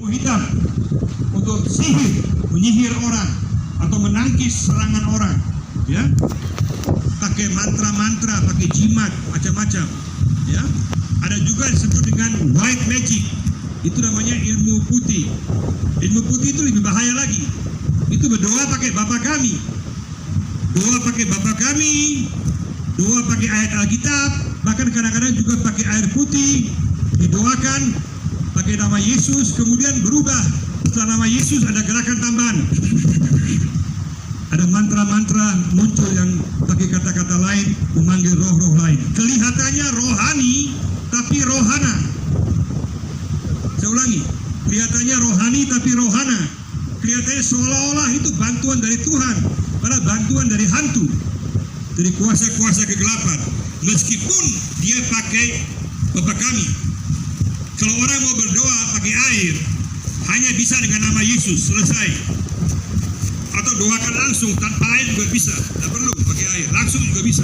hitam untuk menyihir orang atau menangkis serangan orang, ya, pakai mantra-mantra, pakai jimat, macam-macam, ya. Ada juga disebut dengan white magic, itu namanya ilmu putih. Ilmu putih itu lebih bahaya lagi. Itu berdoa pakai Bapa kami, doa pakai Bapa kami, doa pakai ayat Alkitab, bahkan kadang-kadang juga pakai air putih, didoakan pakai nama Yesus, kemudian berubah. Setelah nama Yesus ada gerakan tambahan, ada mantra-mantra muncul yang pakai kata-kata lain, memanggil roh-roh lain. Kelihatannya rohani, tapi rohana. Saya ulangi, kelihatannya rohani tapi rohana. Kelihatannya seolah-olah itu bantuan dari Tuhan, padahal bantuan dari hantu, dari kuasa-kuasa kegelapan. Meskipun dia pakai Bapa kami, kalau orang mau berdoa pakai air, hanya bisa dengan nama Yesus, selesai. Atau doakan langsung tanpa air juga bisa, tidak perlu pakai air, langsung juga bisa.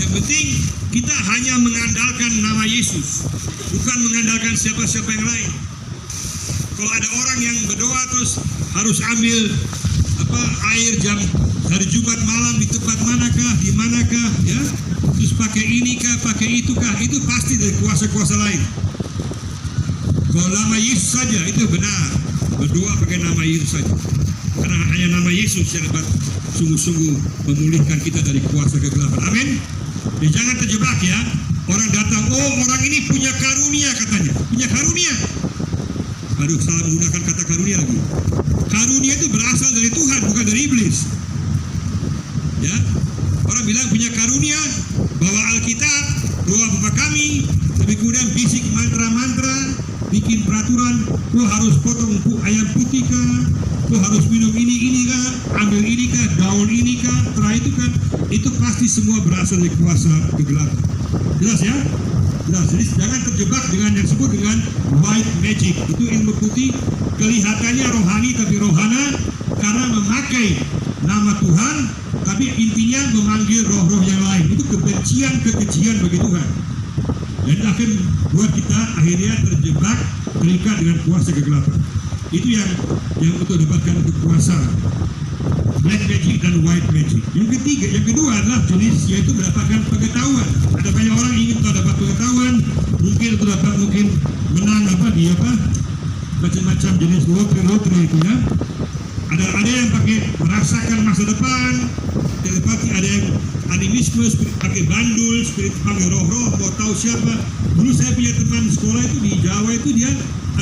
Yang penting kita hanya mengandalkan nama Yesus, bukan mengandalkan siapa-siapa yang lain. Kalau ada orang yang berdoa terus harus ambil air jam hari Jumat malam di tempat manakah, di manakah, ya, terus pakai inikah, pakai itukah, itu pasti dari kuasa-kuasa lain. Kalau nama Yesus saja itu benar, berdoa pakai nama Yesus saja, karena hanya nama Yesus yang dapat sungguh-sungguh memulihkan kita dari kuasa kegelapan. Amin. Ya, jangan terjebak, ya. Orang datang, oh orang ini punya karunia katanya, punya karunia. Aduh, salah menggunakan kata karunia lagi. Karunia itu berasal dari Tuhan, bukan dari iblis. Ya, orang bilang punya karunia, bawa Alkitab, doa Bapa kami, tapi kemudian bisik mantra-mantra, bikin peraturan, lo harus potong ayam putih kah, lo harus minum ini kah, ambil ini kah, daun ini kah, terakhir itu kan, itu pasti semua berasal dari kuasa kegelapan. Jelas, ya? Jelas. Jadi jangan terjebak dengan yang disebut dengan white magic. Itu ilmu putih, kelihatannya rohani tapi rohana, karena memakai nama Tuhan, tapi intinya memanggil roh-roh yang lain. Itu kekejian bagi Tuhan. Dan akan buat kita akhirnya terjebak, terikat dengan kuasa kegelapan. Itu yang untuk dapatkan kekuasaan. Black magic dan white magic. Yang kedua adalah jenis, yaitu mendapatkan pengetahuan. Ada banyak orang ingin dapat pengetahuan, mungkin menang macam-macam jenis lotre itu, ya. Ada yang pakai merasakan masa depan, telepati, ada yang animisme, pakai bandul, spirit pakai roh-roh, mau tahu siapa. Dulu saya punya teman sekolah itu di Jawa itu, dia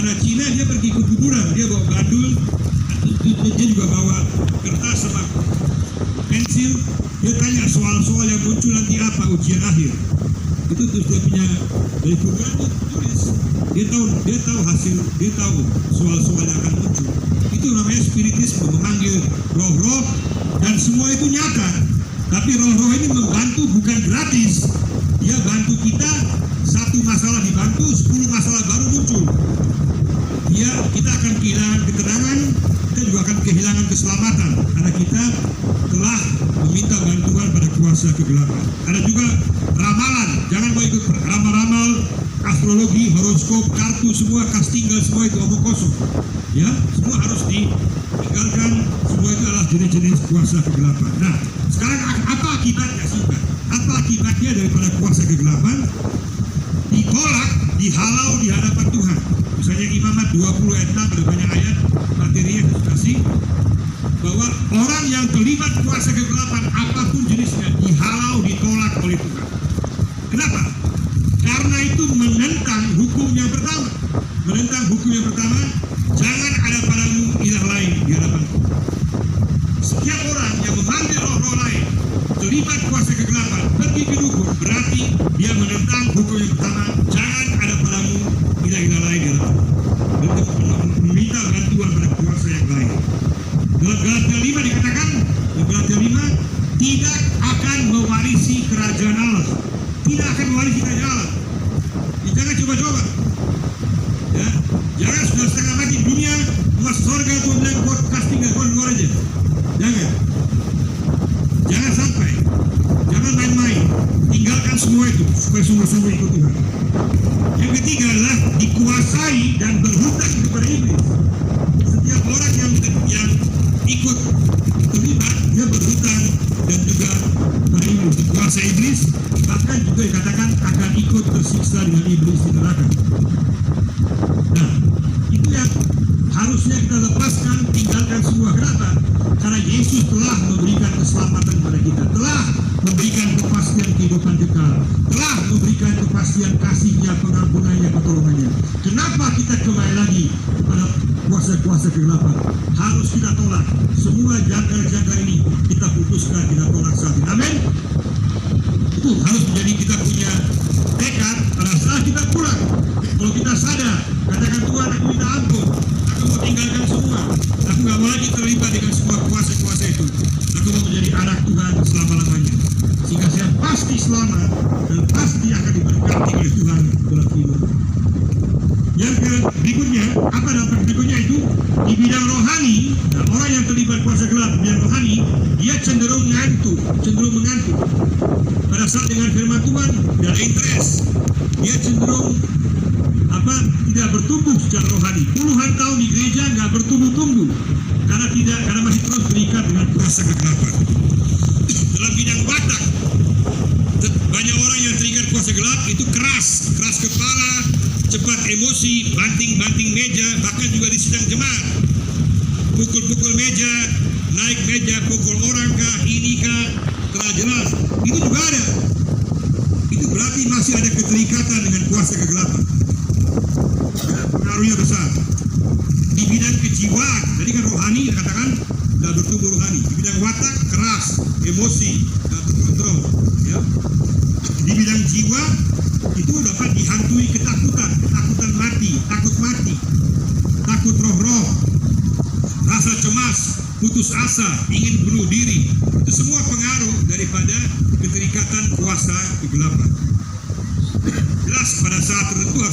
anak Cina, dia pergi ke kuburan, dia bawa bandul, dia juga bawa kertas sama pensil, dia tanya soal-soal yang muncul nanti apa ujian akhir. Itu terus dia punya dari kuburan itu tulis. Dia tahu hasil, dia tahu soal-soal yang akan muncul. Itu namanya spiritisme, memanggil roh-roh, dan semua itu nyata. Tapi roh-roh ini membantu bukan gratis. Dia bantu kita, satu masalah dibantu, 10 masalah baru muncul. Kita akan kehilangan ketenangan, kita juga akan kehilangan keselamatan, karena kita telah meminta bantuan pada kuasa kegelapan. Ada juga ramalan, jangan mau ikut ramal-ramal, astrologi, horoskop, kartu, semua kas tinggal, semua itu omong kosong. Ya, semua harus ditinggalkan, semua itu adalah jenis-jenis kuasa kegelapan. Nah, sekarang apa akibatnya sih? Apa akibatnya daripada kuasa kegelapan? Ditolak, dihalau di hadapan Tuhan. Misalnya Imamat 20 ayat 6, ada banyak ayat materinya kasih, bahwa orang yang terlibat kuasa kegelapan apapun jenisnya dihalau, ditolak oleh Tuhan. Kenapa? Karena itu menentang hukum yang pertama. Menentang hukum yang pertama, jangan ada padamu ilah lain di hadapan Tuhan. Setiap orang yang memanggil roh-roh lain, terlibat kuasa kegelapan, pergi ke dukun, berarti dia menentang hukum yang pertama, jangan ada padamu ilah-ilah lain di hadapan Tuhan. Meminta bantuan pada kuasa yang lain. Dalam Galatia 5 dikatakan, dalam Galatia 5, tidak akan mewarisi kerajaan Allah. Tidak akan mewarisi kerajaan Allah. Jangan coba-coba. Ya, jangan sudah setengah mati dunia, masuk surga tuh bilang buat casting gak keluar aja. Jangan sampai. Jangan main-main. Tinggalkan semua itu supaya sungguh-sungguh ikut Tuhan. Yang ketiga adalah dikuasai dan berhutang kepada harusnya kita lepaskan, tinggalkan semua kegelapan, karena Yesus telah memberikan keselamatan kepada kita, telah memberikan kepastian kehidupan kekal, telah memberikan kepastian kasih-Nya, pengampunannya, pertolongannya. Kenapa kita kembali lagi kepada kuasa-kuasa kegelapan? Harus kita tolak semua jangkar-jangkar ini, kita putuskan, kita tolak saat ini. Amin. Itu harus menjadi kita punya tekad pada saat kita pulang. Kalau kita sadar, katakan, Tuhan, aku minta ampun, aku mau tinggalkan semua, aku gak mau lagi terlibat dengan semua kuasa-kuasa itu, aku mau menjadi anak Tuhan selama-lamanya, sehingga saya pasti selamat dan pasti akan diberkati oleh Tuhan dalam hidup. Yang berikutnya, apa dampak berikutnya itu? Di bidang rohani, nah, orang yang terlibat kuasa gelap di bidang rohani, dia cenderung mengantuk. Pada saat dengan firman Tuhan, dia ada interest, dia cenderung tidak bertumbuh secara rohani. Puluhan tahun di gereja nggak bertumbuh-tumbuh karena masih terus terikat dengan kuasa kegelapan. Dalam bidang watak, banyak orang yang terikat kuasa gelap itu keras kepala, cepat emosi, banting meja, bahkan juga di sidang jemaat, pukul meja, naik meja, pukul orang kah, ini kah, telah jelas, itu juga ada. Itu berarti masih ada keterikatan dengan kuasa kegelapan. Pengaruhnya besar. Di bidang kejiwaan, tadi kan rohani katakan tidak bertumbuh rohani. Di bidang watak keras, emosi, tidak terkontrol. Ya. Di bidang jiwa itu dapat dihantui ketakutan mati, takut roh-roh, rasa cemas, putus asa, ingin bunuh diri. Itu semua pengaruh daripada keterikatan kuasa kegelapan. Jelas pada saat tertentu